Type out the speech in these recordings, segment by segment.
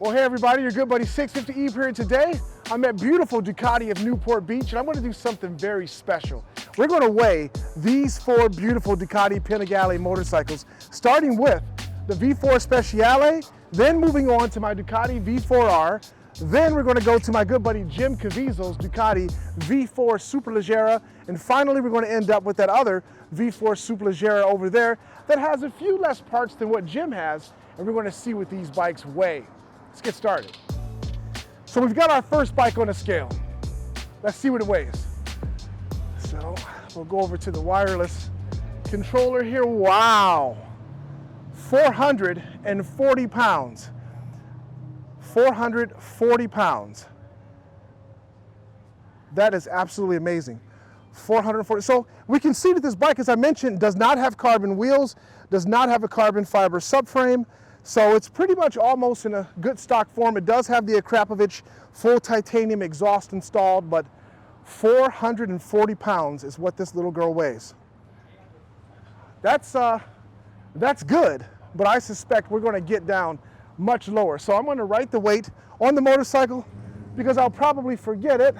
Well, hey everybody, your good buddy 650 Eve here today. I'm at beautiful Ducati of Newport Beach, and I'm going to do something very special. We're going to weigh these four beautiful Ducati Panigale motorcycles, starting with the V4 Speciale, then moving on to my Ducati V4r, then we're going to go to my good buddy Jim Caviezel's Ducati V4 Superleggera, and finally we're going to end up with that other V4 Superleggera over there that has a few less parts than what Jim has, and we're going to see what these bikes weigh. Let's get started. So we've got our first bike on the scale. Let's see what it weighs. So we'll go over to the wireless controller here. Wow, 440 pounds. 440 pounds. That is absolutely amazing. 440. So we can see that this bike, as I mentioned, does not have carbon wheels, does not have a carbon fiber subframe. So it's pretty much almost in a good stock form. It does have the Akrapovic full titanium exhaust installed, but 440 pounds is what this little girl weighs. That's good, but I suspect we're going to get down much lower. So I'm going to write the weight on the motorcycle because I'll probably forget it.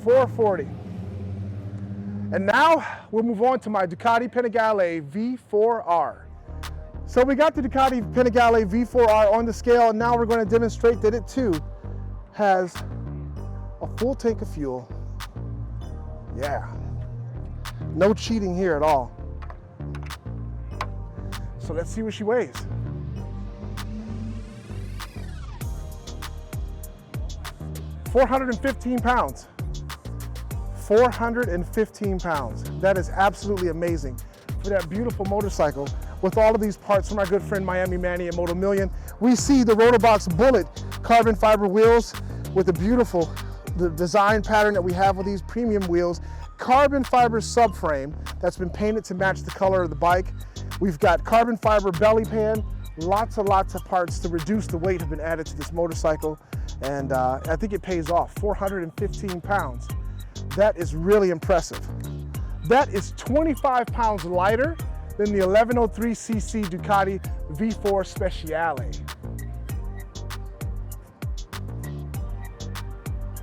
440. And now we'll move on to my Ducati Panigale V4r. So we got the Ducati Panigale V4r on the scale, and now we're going to demonstrate that it too has a full tank of fuel. Yeah, no cheating here at all. So let's see what she weighs. $415 pounds. 415 pounds. That is absolutely amazing for that beautiful motorcycle with all of these parts from our good friend Miami Manny at Moto Million. We see the Rotobox Bullet carbon fiber wheels with the beautiful design pattern that we have with these premium wheels. Carbon fiber subframe that's been painted to match the color of the bike. We've got carbon fiber belly pan. Lots and lots of parts to reduce the weight have been added to this motorcycle. And I think it pays off. 415 pounds. That is really impressive. That is 25 pounds lighter than the 1103cc Ducati V4 Speciale.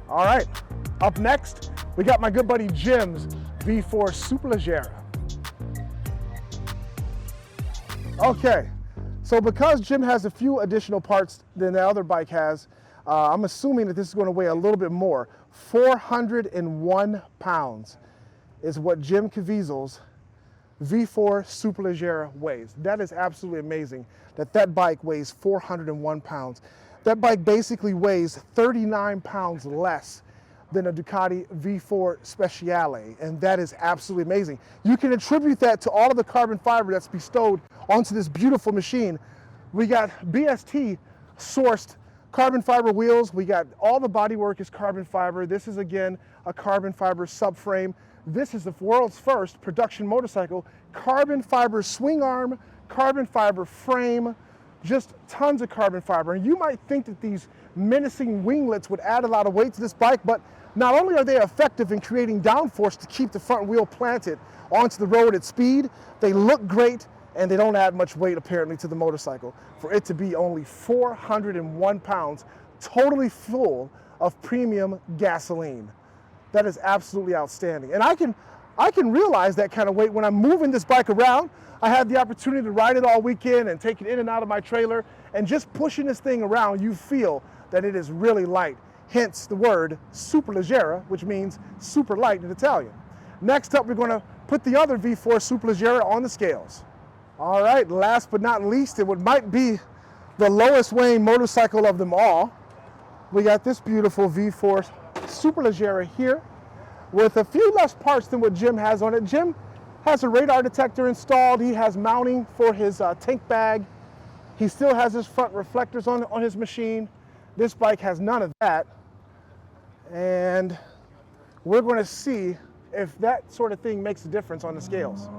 All right, up next, we got my good buddy Jim's V4 Superleggera. Okay, so because Jim has a few additional parts than the other bike has, I'm assuming that this is going to weigh a little bit more. 401 pounds is what Jim Caviezel's V4 Superleggera weighs. That is absolutely amazing that that bike weighs 401 pounds. That bike basically weighs 39 pounds less than a Ducati V4 Speciale, and that is absolutely amazing. You can attribute that to all of the carbon fiber that's bestowed onto this beautiful machine. We got BST sourced carbon fiber wheels. We got all the bodywork is carbon fiber. This is again a carbon fiber subframe. This is the world's first production motorcycle, carbon fiber swing arm, carbon fiber frame, just tons of carbon fiber. And you might think that these menacing winglets would add a lot of weight to this bike, but not only are they effective in creating downforce to keep the front wheel planted onto the road at speed, they look great and they don't add much weight apparently to the motorcycle. For it to be only 401 pounds, totally full of premium gasoline. That is absolutely outstanding. And I can realize that kind of weight when I'm moving this bike around. I had the opportunity to ride it all weekend and take it in and out of my trailer, and just pushing this thing around, you feel that it is really light. Hence the word Superleggera, which means super light in Italian. Next up, we're going to put the other V4 Superleggera on the scales. All right, last but not least, it might be the lowest weighing motorcycle of them all. We got this beautiful V4 Superleggera here with a few less parts than what Jim has on it. Jim has a radar detector installed. He has mounting for his tank bag. He still has his front reflectors on his machine. This bike has none of that. And we're going to see if that sort of thing makes a difference on the scales.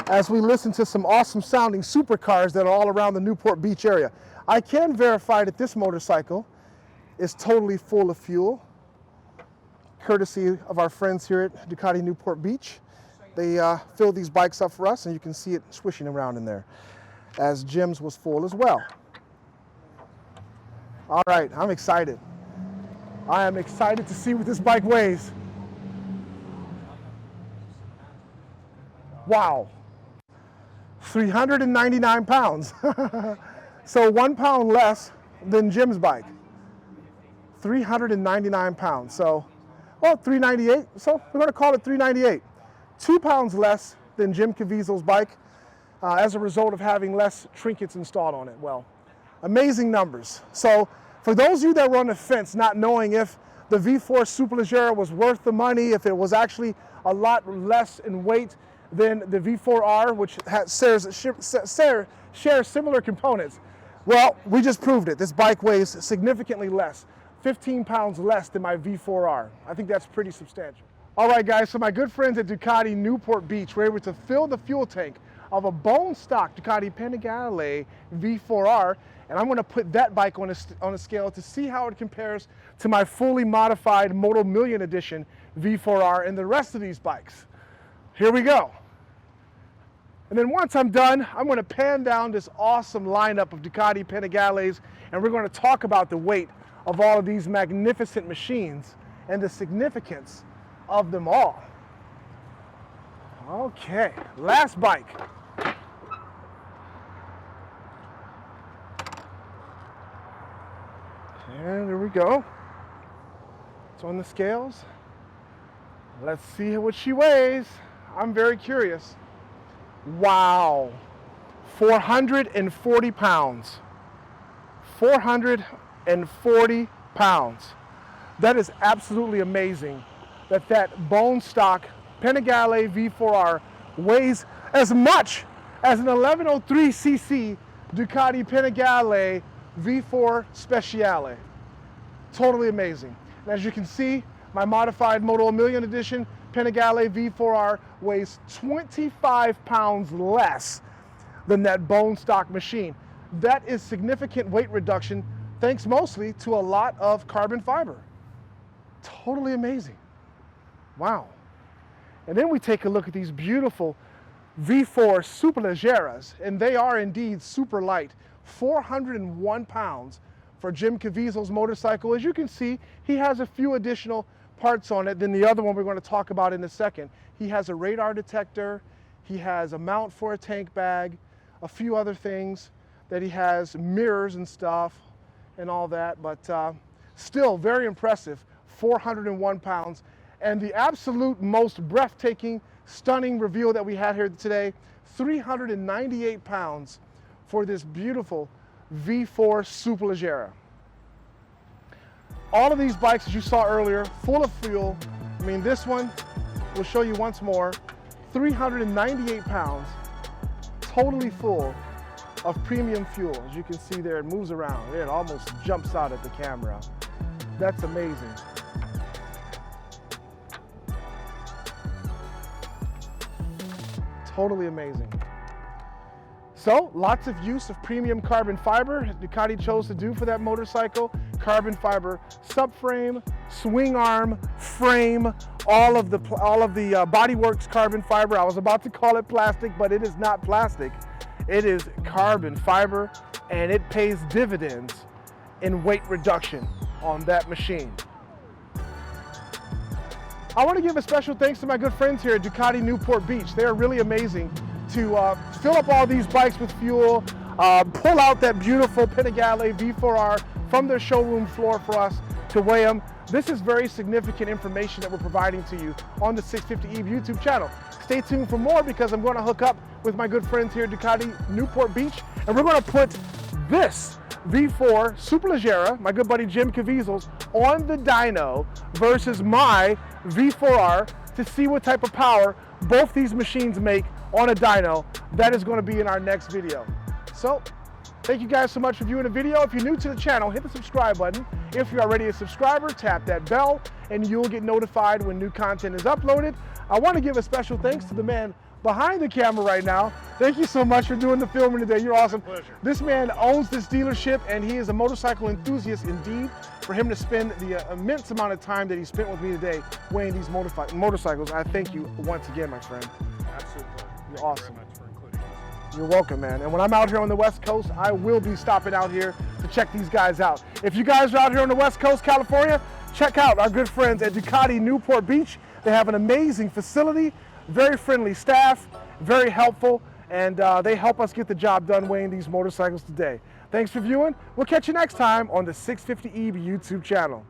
As we listen to some awesome sounding supercars that are all around the Newport Beach area. I can verify that this motorcycle is totally full of fuel, courtesy of our friends here at Ducati Newport Beach. they filled these bikes up for us, and you can see it swishing around in there, as Jim's was full as well. All right, I'm excited. I am excited to see what this bike weighs. Wow, 399 pounds. So 1 pound less than Jim's bike. 399 pounds. So, well, 398. So we're going to call it 398. 2 pounds less than Jim Caviezel's bike as a result of having less trinkets installed on it. Well, amazing numbers. So for those of you that were on the fence, not knowing if the V4 Superleggera was worth the money, if it was actually a lot less in weight than the V4R, which shares similar components, well, we just proved it. This bike weighs significantly less, 15 pounds less than my V4R. I think that's pretty substantial. All right, guys, so my good friends at Ducati Newport Beach were able to fill the fuel tank of a bone stock Ducati Panigale V4R, and I'm going to put that bike on a scale to see how it compares to my fully modified Moto Million Edition V4R and the rest of these bikes. Here we go. And then once I'm done, I'm going to pan down this awesome lineup of Ducati Panigales, and we're going to talk about the weight of all of these magnificent machines and the significance of them all. Okay, last bike. And there we go. It's on the scales. Let's see what she weighs. I'm very curious. Wow, 440 pounds. 440 pounds. That is absolutely amazing that bone stock Panigale V4R weighs as much as an 1103cc Ducati Panigale V4 Speciale. Totally amazing. And as you can see, my modified Moto Million Edition Panigale V4R weighs 25 pounds less than that bone stock machine. That is significant weight reduction, thanks mostly to a lot of carbon fiber. Totally amazing. Wow. And then we take a look at these beautiful V4 Superleggeras, and they are indeed super light. 401 pounds for Jim Caviezel's motorcycle. As you can see, he has a few additional parts on it than the other one we're going to talk about in a second. He has a radar detector, he has a mount for a tank bag, a few other things that he has, mirrors and stuff and all that, but still very impressive, 401 pounds. And the absolute most breathtaking, stunning reveal that we had here today, 398 pounds for this beautiful V4 Superleggera. All of these bikes, as you saw earlier, full of fuel. I mean, this one, we'll show you once more, 398 pounds, totally full of premium fuel. As you can see there, it moves around. It almost jumps out at the camera. That's amazing. Totally amazing. So, lots of use of premium carbon fiber Ducati chose to do for that motorcycle. Carbon fiber subframe, swing arm, frame, all of the Bodyworks carbon fiber. I was about to call it plastic, but it is not plastic. It is carbon fiber, and it pays dividends in weight reduction on that machine. I want to give a special thanks to my good friends here at Ducati Newport Beach. They are really amazing to fill up all these bikes with fuel, pull out that beautiful Panigale V4R from their showroom floor for us to weigh them. This is very significant information that we're providing to you on the 650 Eve YouTube channel. Stay tuned for more, because I'm going to hook up with my good friends here at Ducati Newport Beach, and we're going to put this V4 Superleggera, my good buddy Jim Caviezel's, on the dyno versus my V4R to see what type of power both these machines make on a dyno. That is going to be in our next video. So, thank you guys so much for viewing the video. If you're new to the channel, hit the subscribe button. If you're already a subscriber, tap that bell and you'll get notified when new content is uploaded. I want to give a special thanks to the man behind the camera right now, Thank you so much for doing the filming today. You're awesome. My pleasure. This man owns this dealership, and he is a motorcycle enthusiast indeed. For him to spend the immense amount of time that he spent with me today weighing these motorcycles, I thank you once again, my friend. Absolute pleasure. You're Thank awesome. you very much for including us. You're welcome, man. And when I'm out here on the West Coast, I will be stopping out here to check these guys out. If you guys are out here on the West Coast, California, check out our good friends at Ducati Newport Beach. They have an amazing facility, very friendly staff, very helpful, and they help us get the job done weighing these motorcycles today. Thanks for viewing. We'll catch you next time on the 650 EV YouTube channel.